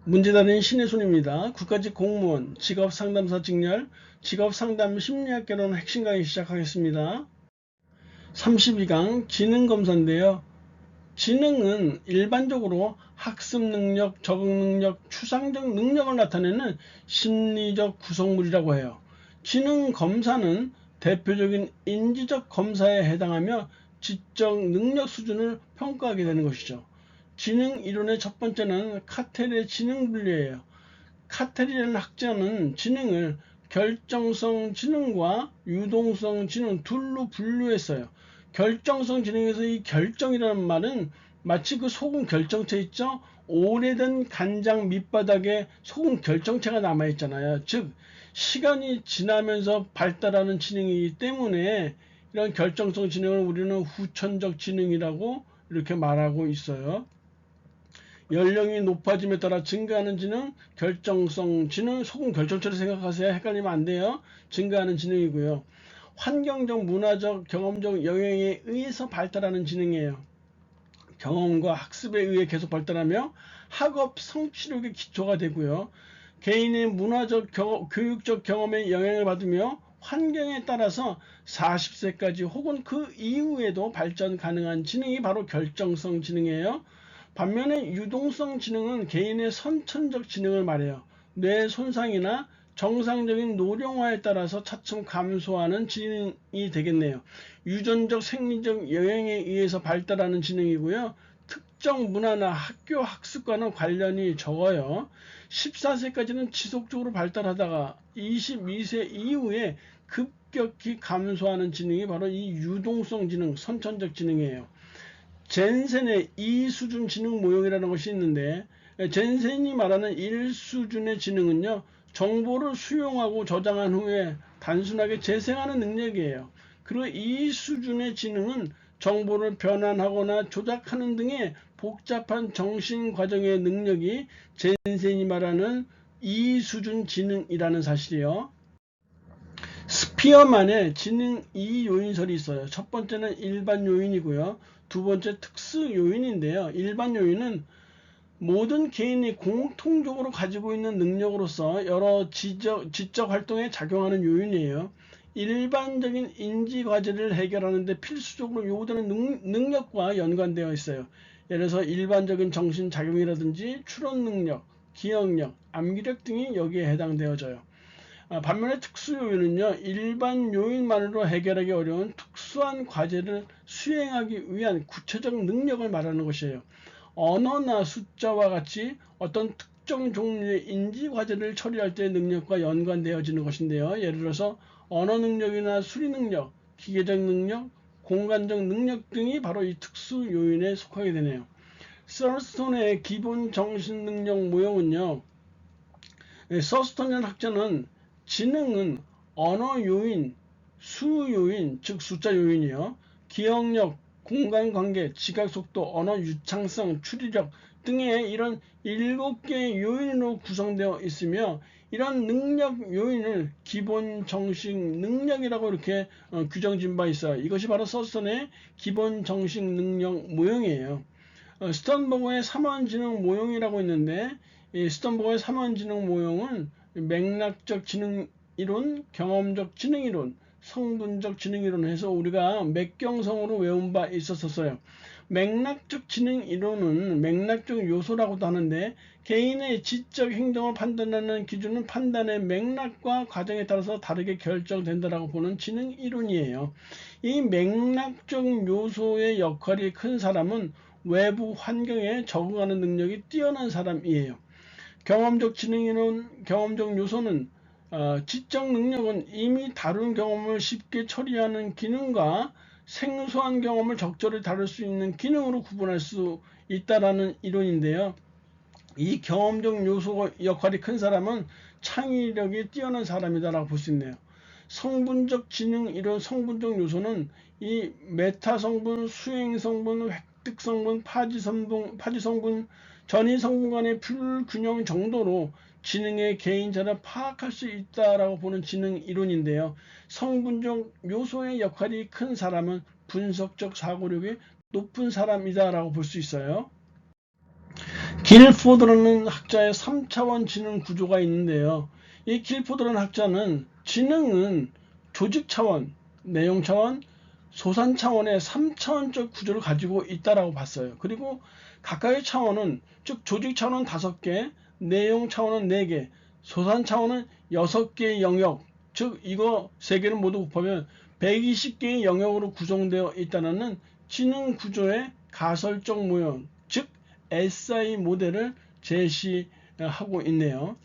문제다는 신혜순입니다. 국가직 공무원, 직업상담사 직렬, 직업상담 심리학 개론 핵심 강의 시작하겠습니다. 32강 지능검사인데요. 지능은 일반적으로 학습 능력, 적응 능력, 추상적 능력을 나타내는 심리적 구성물이라고 해요. 지능 검사는 대표적인 인지적 검사에 해당하며 지적 능력 수준을 평가하게 되는 것이죠. 지능 이론의 첫 번째는 카텔의 지능 분류예요. 카텔이라는 학자는 지능을 결정성 지능과 유동성 지능 둘로 분류했어요. 결정성 지능에서 이 결정이라는 말은 마치 그 소금 결정체 있죠? 오래된 간장 밑바닥에 소금 결정체가 남아있잖아요. 즉 시간이 지나면서 발달하는 지능이기 때문에 이런 결정성 지능을 우리는 후천적 지능이라고 이렇게 말하고 있어요. 연령이 높아짐에 따라 증가하는 지능, 결정성 지능, 소금 결정체를 생각하세요. 헷갈리면 안 돼요. 증가하는 지능이고요. 환경적, 문화적, 경험적 영향에 의해서 발달하는 지능이에요. 경험과 학습에 의해 계속 발달하며 학업 성취력의 기초가 되고요. 개인의 문화적, 교육적 경험에 영향을 받으며 환경에 따라서 40세까지 혹은 그 이후에도 발전 가능한 지능이 바로 결정성 지능이에요. 반면에 유동성 지능은 개인의 선천적 지능을 말해요. 뇌 손상이나 정상적인 노령화에 따라서 차츰 감소하는 지능이 되겠네요. 유전적 생리적 영향에 의해서 발달하는 지능이고요. 특정 문화나 학교 학습과는 관련이 적어요. 14세까지는 지속적으로 발달하다가 22세 이후에 급격히 감소하는 지능이 바로 이 유동성 지능, 선천적 지능이에요. 젠센의 2수준 지능 모형이라는 것이 있는데, 젠센이 말하는 1수준의 지능은요, 정보를 수용하고 저장한 후에 단순하게 재생하는 능력이에요. 그리고 2수준의 지능은 정보를 변환하거나 조작하는 등의 복잡한 정신 과정의 능력이 젠센이 말하는 2수준 지능이라는 사실이요. 스피어만의 지능 2요인설이 있어요. 첫 번째는 일반 요인이고요. 두 번째 특수 요인인데요. 일반 요인은 모든 개인이 공통적으로 가지고 있는 능력으로서 여러 지적 활동에 작용하는 요인이에요. 일반적인 인지 과제를 해결하는 데 필수적으로 요구되는 능력과 연관되어 있어요. 예를 들어서 일반적인 정신작용이라든지 추론 능력, 기억력, 암기력 등이 여기에 해당되어져요. 반면에 특수 요인은요, 일반 요인만으로 해결하기 어려운 특수한 과제를 수행하기 위한 구체적 능력을 말하는 것이에요. 언어나 숫자와 같이 어떤 특정 종류의 인지 과제를 처리할 때의 능력과 연관되어지는 것인데요. 예를 들어서 언어 능력이나 수리 능력, 기계적 능력, 공간적 능력 등이 바로 이 특수 요인에 속하게 되네요. 서스톤의 기본 정신 능력 모형은요, 서스톤이라는 학자는 지능은 언어 요인, 수 요인, 즉 숫자 요인이요. 기억력, 공간관계, 지각속도, 언어 유창성, 추리력 등의 이런 7개의 요인으로 구성되어 있으며 이런 능력 요인을 기본 정식 능력이라고 이렇게 규정진 바 있어요. 이것이 바로 서스턴의 기본 정식 능력 모형이에요. 스턴버그의 3원 지능 모형이라고 있는데 이 스턴버그의 3원 지능 모형은 맥락적 지능 이론, 경험적 지능 이론, 성분적 지능 이론 해서 우리가 맥경성으로 외운 바 있었어요. 맥락적 지능 이론은 맥락적 요소라고도 하는데 개인의 지적 행동을 판단하는 기준은 판단의 맥락과 과정에 따라서 다르게 결정된다라고 보는 지능 이론이에요. 이 맥락적 요소의 역할이 큰 사람은 외부 환경에 적응하는 능력이 뛰어난 사람이에요. 경험적 지능이론, 경험적 요소는 지적 능력은 이미 다룬 경험을 쉽게 처리하는 기능과 생소한 경험을 적절히 다룰 수 있는 기능으로 구분할 수 있다라는 이론인데요. 이 경험적 요소 역할이 큰 사람은 창의력이 뛰어난 사람이다라고 볼 수 있네요. 성분적 지능 이론 성분적 요소는 이 메타 성분, 수행 성분, 획득 성분, 파지 성분, 전이 성분 간의 불균형 정도로 지능의 개인차를 파악할 수 있다라고 보는 지능 이론인데요. 성분적 요소의 역할이 큰 사람은 분석적 사고력이 높은 사람이다라고 볼 수 있어요. 길포드라는 학자의 3차원 지능 구조가 있는데요. 이 길포드라는 학자는 지능은 조직 차원, 내용 차원, 소산 차원의 3차원적 구조를 가지고 있다라고 봤어요. 그리고 각각의 차원은, 즉 조직 차원은 5개, 내용 차원은 4개, 소산 차원은 6개의 영역, 즉 이거 3개를 모두 곱하면 120개의 영역으로 구성되어 있다는 지능 구조의 가설적 모형, 즉 SI 모델을 제시하고 있네요.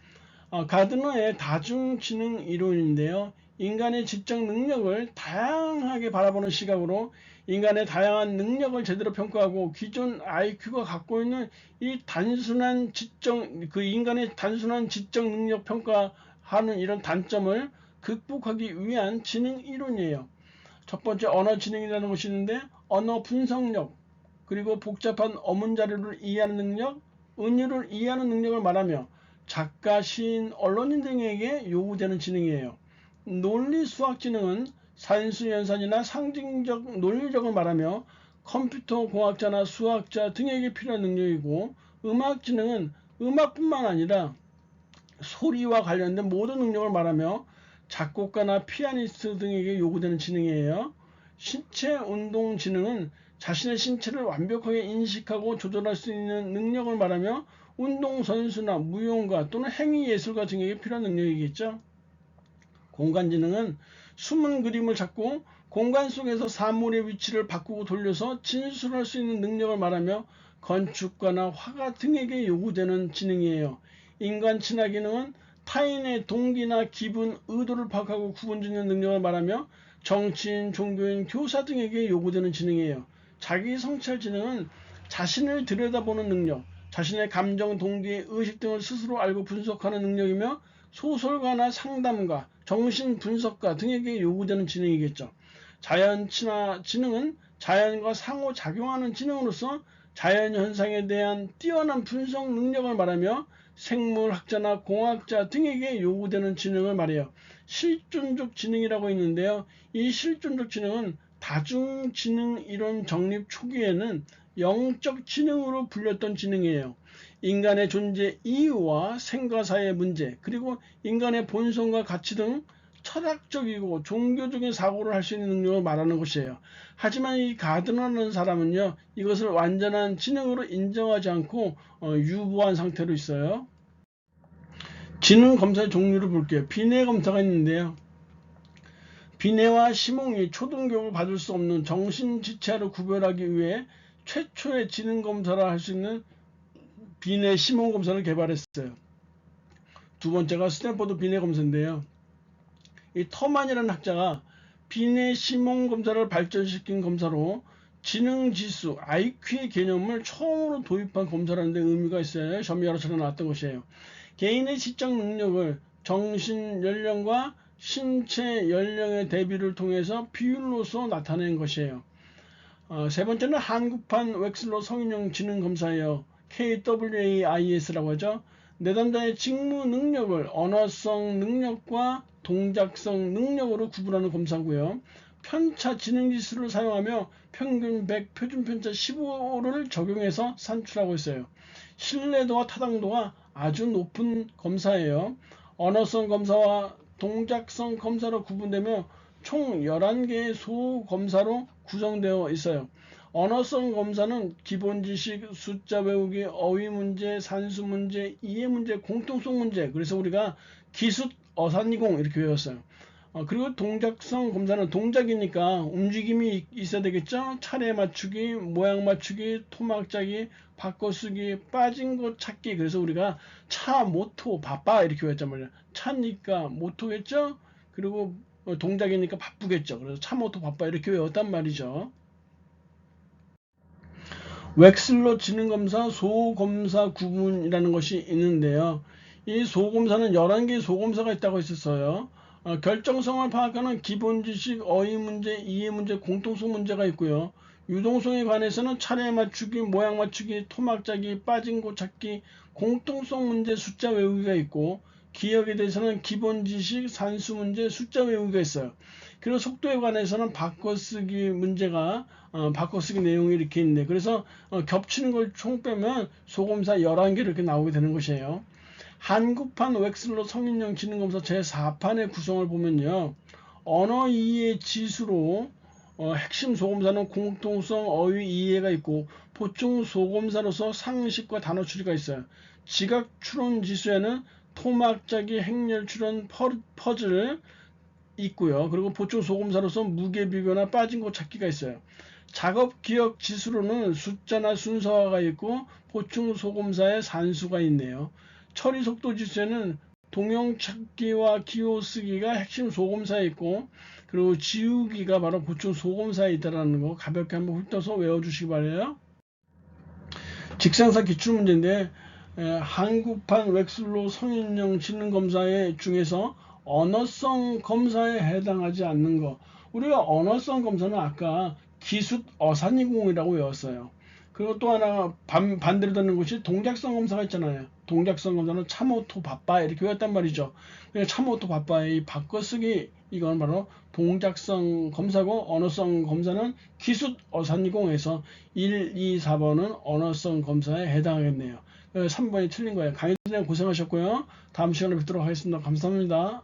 가드너의 다중지능 이론인데요. 인간의 지적 능력을 다양하게 바라보는 시각으로 인간의 다양한 능력을 제대로 평가하고 기존 IQ가 갖고 있는 이 단순한 인간의 단순한 지적 능력 평가하는 이런 단점을 극복하기 위한 지능 이론이에요. 첫 번째 언어 지능이라는 것이 있는데, 언어 분석력, 그리고 복잡한 어문 자료를 이해하는 능력, 은유를 이해하는 능력을 말하며 작가, 시인, 언론인 등에게 요구되는 지능이에요. 논리 수학 지능은 산수 연산이나 상징적 논리력을 말하며 컴퓨터 공학자나 수학자 등에게 필요한 능력이고, 음악 지능은 음악뿐만 아니라 소리와 관련된 모든 능력을 말하며 작곡가나 피아니스트 등에게 요구되는 지능이에요. 신체 운동 지능은 자신의 신체를 완벽하게 인식하고 조절할 수 있는 능력을 말하며 운동선수나 무용가 또는 행위예술가 등에게 필요한 능력이겠죠. 공간지능은 숨은 그림을 찾고 공간 속에서 사물의 위치를 바꾸고 돌려서 진술할 수 있는 능력을 말하며 건축가나 화가 등에게 요구되는 지능이에요. 인간 친화 기능은 타인의 동기나 기분, 의도를 파악하고 구분짓는 능력을 말하며 정치인, 종교인, 교사 등에게 요구되는 지능이에요. 자기 성찰 지능은 자신을 들여다보는 능력, 자신의 감정, 동기, 의식 등을 스스로 알고 분석하는 능력이며 소설가나 상담가, 정신분석가 등에게 요구되는 지능이겠죠. 자연 친화 지능은 자연과 상호작용하는 지능으로서 자연현상에 대한 뛰어난 분석 능력을 말하며 생물학자나 공학자 등에게 요구되는 지능을 말해요. 실존적 지능이라고 있는데요. 이 실존적 지능은 다중지능 이론 정립 초기에는 영적 지능으로 불렸던 지능이에요. 인간의 존재 이유와 생과사의 문제, 그리고 인간의 본성과 가치 등 철학적이고 종교적인 사고를 할 수 있는 능력을 말하는 것이에요. 하지만 이 가드너라는 사람은요, 이것을 완전한 지능으로 인정하지 않고 유보한 상태로 있어요. 지능 검사의 종류를 볼게요. 비뇌 검사가 있는데요. 비뇌와 심홍이 초등교육을 받을 수 없는 정신지체를 구별하기 위해 최초의 지능 검사를 할 수 있는 비뇌 심홍 검사를 개발했어요. 두 번째가 스탠퍼드 비뇌 검사인데요. 이 터만이라는 학자가 비뇌 심홍 검사를 발전시킨 검사로 지능 지수 IQ의 개념을 처음으로 도입한 검사라는데 의미가 있어요. 점이 여러 차례 나왔던 것이에요. 개인의 지적 능력을 정신 연령과 신체 연령의 대비를 통해서 비율로서 나타낸 것이에요. 세 번째는 한국판 웩슬러 성인용 지능 검사예요. KWAIS라고 하죠. 내담자의 직무 능력을 언어성 능력과 동작성 능력으로 구분하는 검사고요. 편차 지능 지수를 사용하며 평균 100, 표준 편차 15를 적용해서 산출하고 있어요. 신뢰도와 타당도가 아주 높은 검사예요. 언어성 검사와 동작성 검사로 구분되며 총 11개의 소검사로 구성되어 있어요. 언어성 검사는 기본 지식, 숫자 외우기, 어휘 문제, 산수 문제, 이해 문제, 공통성 문제, 그래서 우리가 기숫, 어산이공 이렇게 외웠어요. 그리고 동작성 검사는 동작이니까 움직임이 있어야 되겠죠. 차례 맞추기, 모양 맞추기, 토막 짜기, 바꿔쓰기, 빠진 곳 찾기. 그래서 우리가 차, 모토, 바빠 이렇게 외웠단 말이에요. 차니까 모토겠죠. 그리고 동작이니까 바쁘겠죠. 그래서 차, 모토, 바빠 이렇게 외웠단 말이죠. 웩슬러 지능검사, 소검사 구분이라는 것이 있는데요. 이 소검사는 11개의 소검사가 있다고 했었어요. 결정성을 파악하는 기본 지식, 어휘 문제, 이해 문제, 공통성 문제가 있고요. 유동성에 관해서는 차례 맞추기, 모양 맞추기, 토막 짜기, 빠진 곳 찾기, 공통성 문제, 숫자 외우기가 있고, 기억에 대해서는 기본 지식, 산수 문제, 숫자 외우기가 있어요. 그리고 속도에 관해서는 바꿔쓰기 문제가 바꿔쓰기 내용이 이렇게 있네. 그래서 겹치는 걸 총 빼면 소검사 11개 이렇게 나오게 되는 것이에요. 한국판 웩슬러 성인용 지능검사 제4판의 구성을 보면요. 언어 이해 지수로 핵심 소검사는 공통성, 어휘 이해가 있고 보충 소검사로서 상식과 단어 추리가 있어요. 지각 추론 지수에는 토막 짜기, 행렬 추론, 퍼즐 있고요. 그리고 보충 소검사로서 무게 비교나 빠진 곳 찾기가 있어요. 작업 기억 지수로는 숫자나 순서화가 있고 보충 소검사의 산수가 있네요. 처리 속도 지수에는 동영 찾기와 기호 쓰기가 핵심 소검사에 있고 그리고 지우기가 바로 보충 소검사에 있다는 거 가볍게 한번 훑어서 외워주시기 바래요. 직상사 기출문제인데 한국판 웩슬러 성인용 지능검사의 중에서 언어성 검사에 해당하지 않는 거. 우리가 언어성 검사는 아까 기숫 어산이공이라고 외웠어요. 그리고 또 하나 반대로 되는 것이 동작성 검사가 있잖아요. 동작성 검사는 참오토 바빠 이렇게 외웠단 말이죠. 그러니까 참오토 바빠의 이 바꿔쓰기 이건 바로 동작성 검사고 언어성 검사는 기숫 어산이공에서 1, 2, 4번은 언어성 검사에 해당하겠네요. 3번이 틀린 거예요. 강의진님 고생하셨고요. 다음 시간에 뵙도록 하겠습니다. 감사합니다.